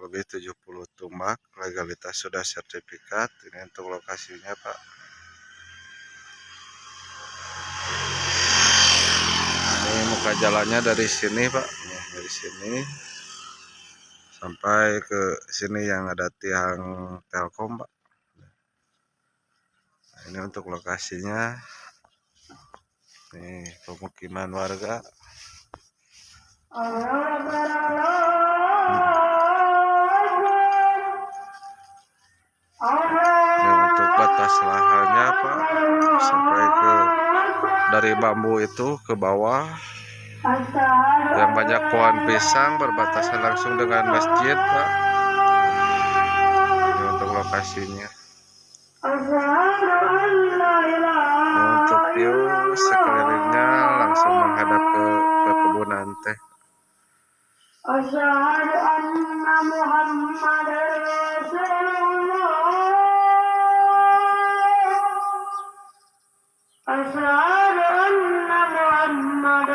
lebih 70 tumbak, legalitas sudah sertifikat. Ini untuk lokasinya Pak. Ini muka jalannya dari sini Pak, dari sini sampai ke sini yang ada tiang Telkom Pak. Nah, ini untuk lokasinya. Nih pemukiman warga. Ini untuk batas lahannya Pak, sampai ke dari bambu itu ke bawah yang banyak pohon pisang berbatasan langsung dengan masjid Pak. Ini untuk lokasinya. Ini untuk view sekelilingnya langsung menghadap ke perkebunan teh. Asyhadu anna Muhammadar Rasulullah. Asyhadu anna Muhammadar